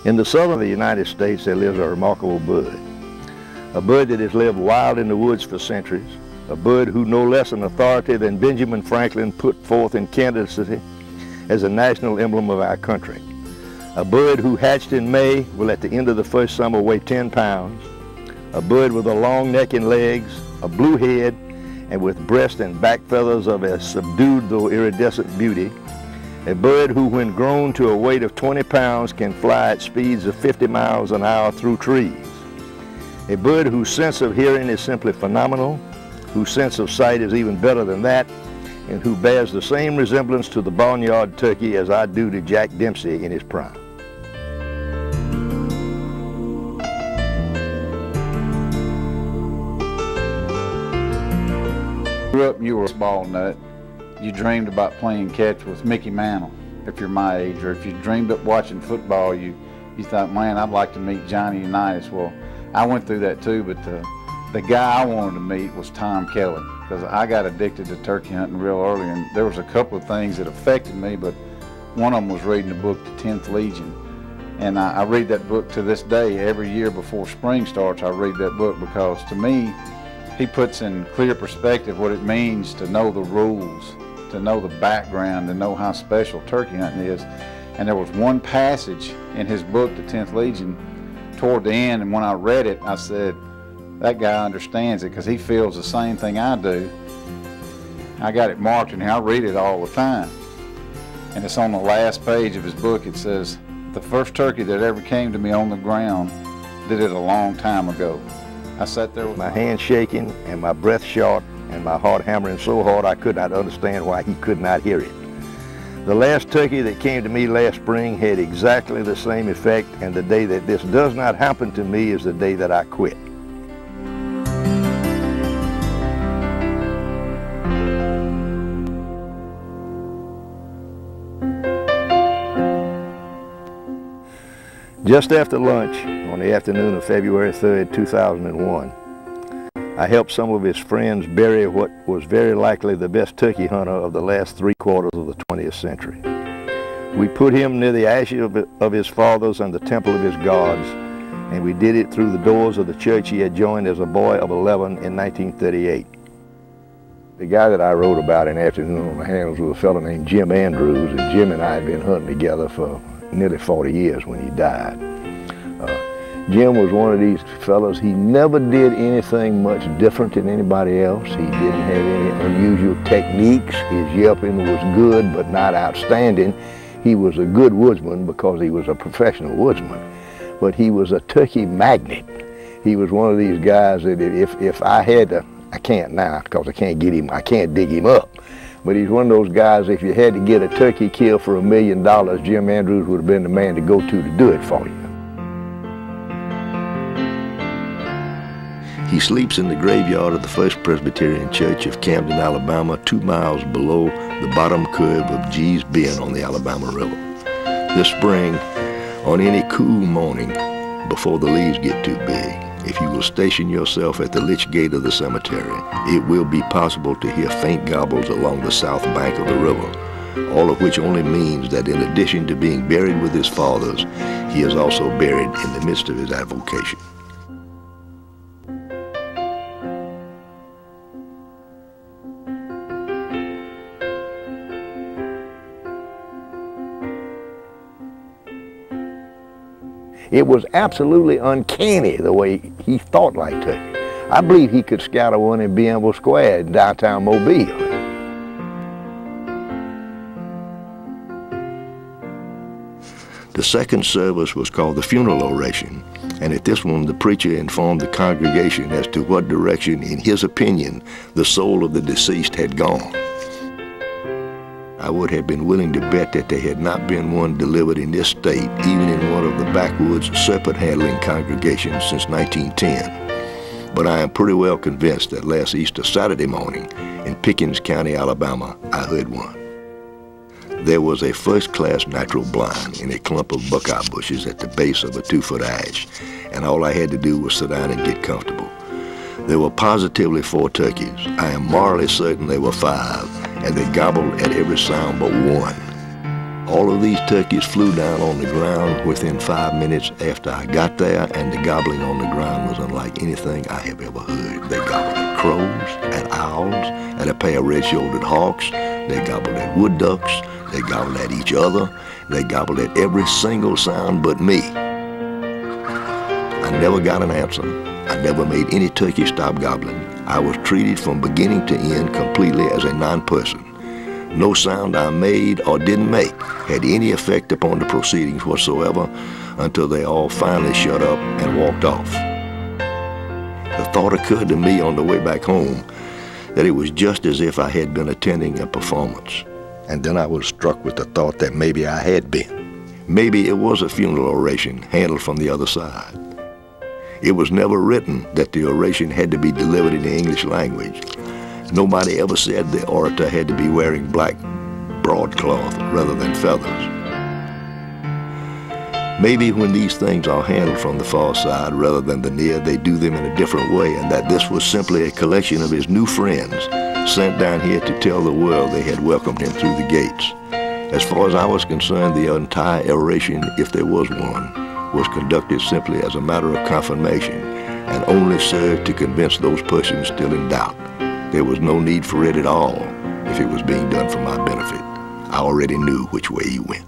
In the southern of the United States, there lives a remarkable bird. A bird that has lived wild in the woods for centuries. A bird who no less an authority than Benjamin Franklin put forth in candidacy as a national emblem of our country. A bird who hatched in May will at the end of the first summer weigh 10 pounds. A bird with a long neck and legs, a blue head, and with breast and back feathers of a subdued though iridescent beauty. A bird who, when grown to a weight of 20 pounds, can fly at speeds of 50 miles an hour through trees. A bird whose sense of hearing is simply phenomenal, whose sense of sight is even better than that, and who bears the same resemblance to the barnyard turkey as I do to Jack Dempsey in his prime. Grew up and you were a ball nut. You dreamed about playing catch with Mickey Mantle, if you're my age, or if you dreamed up watching football, you thought, man, I'd like to meet Johnny Unitas. Well, I went through that too, but the guy I wanted to meet was Tom Kelly, because I got addicted to turkey hunting real early, and there was a couple of things that affected me, but one of them was reading the book, The 10th Legion. And I read that book to this day. Every year before spring starts, I read that book, because to me, he puts in clear perspective what it means to know the rules, to know the background, to know how special turkey hunting is. And there was one passage in his book, The 10th Legion, toward the end, and when I read it, I said, that guy understands it, because he feels the same thing I do. I got it marked in here. I read it all the time. And it's on the last page of his book. It says, the first turkey that ever came to me on the ground did it a long time ago. I sat there with my hands shaking and my breath short and my heart hammering so hard I could not understand why he could not hear it. The last turkey that came to me last spring had exactly the same effect, and the day that this does not happen to me is the day that I quit. Just after lunch on the afternoon of February 3rd, 2001, I helped some of his friends bury what was very likely the best turkey hunter of the last 3/4 of the 20th century. We put him near the ashes of his fathers and the temple of his gods, and we did it through the doors of the church he had joined as a boy of 11 in 1938. The guy that I wrote about in Afternoon on the Handles was a fellow named Jim Andrews, and Jim and I had been hunting together for nearly 40 years when he died. Jim was one of these fellows. He never did anything much different than anybody else. He didn't have any unusual techniques. His yelping was good but not outstanding. He was a good woodsman because he was a professional woodsman, but he was a turkey magnet. He was one of these guys that if I had to, I can't now because I can't get him, I can't dig him up. But he's one of those guys, if you had to get a turkey kill for $1 million, Jim Andrews would have been the man to go to do it for you. He sleeps in the graveyard of the First Presbyterian Church of Camden, Alabama, 2 miles below the bottom curve of Gee's Bend on the Alabama River. This spring, on any cool morning before the leaves get too big, if you will station yourself at the Litch Gate of the cemetery, it will be possible to hear faint gobbles along the south bank of the river, all of which only means that in addition to being buried with his fathers, he is also buried in the midst of his avocation. It was absolutely uncanny the way he thought like turkey. I believe he could scatter one in Bienville Square in downtown Mobile. The second service was called the funeral oration, and at this one the preacher informed the congregation as to what direction, in his opinion, the soul of the deceased had gone. I would have been willing to bet that there had not been one delivered in this state, even in one of the backwoods serpent-handling congregations since 1910. But I am pretty well convinced that last Easter Saturday morning in Pickens County, Alabama, I heard one. There was a first-class natural blind in a clump of buckeye bushes at the base of a 2-foot ash, and all I had to do was sit down and get comfortable. There were positively 4 turkeys. I am morally certain there were 5, and they gobbled at every sound but one. All of these turkeys flew down on the ground within 5 minutes after I got there, and the gobbling on the ground was unlike anything I have ever heard. They gobbled at crows, at owls, at a pair of red-shouldered hawks. They gobbled at wood ducks. They gobbled at each other. They gobbled at every single sound but me. I never got an answer. I never made any turkey stop gobbling. I was treated from beginning to end completely as a non-person. No sound I made or didn't make had any effect upon the proceedings whatsoever until they all finally shut up and walked off. The thought occurred to me on the way back home that it was just as if I had been attending a performance. And then I was struck with the thought that maybe I had been. Maybe it was a funeral oration handled from the other side. It was never written that the oration had to be delivered in the English language. Nobody ever said the orator had to be wearing black broadcloth rather than feathers. Maybe when these things are handled from the far side rather than the near, they do them in a different way, and that this was simply a collection of his new friends sent down here to tell the world they had welcomed him through the gates. As far as I was concerned, the entire oration, if there was one, was conducted simply as a matter of confirmation and only served to convince those persons still in doubt. There was no need for it at all if it was being done for my benefit. I already knew which way he went.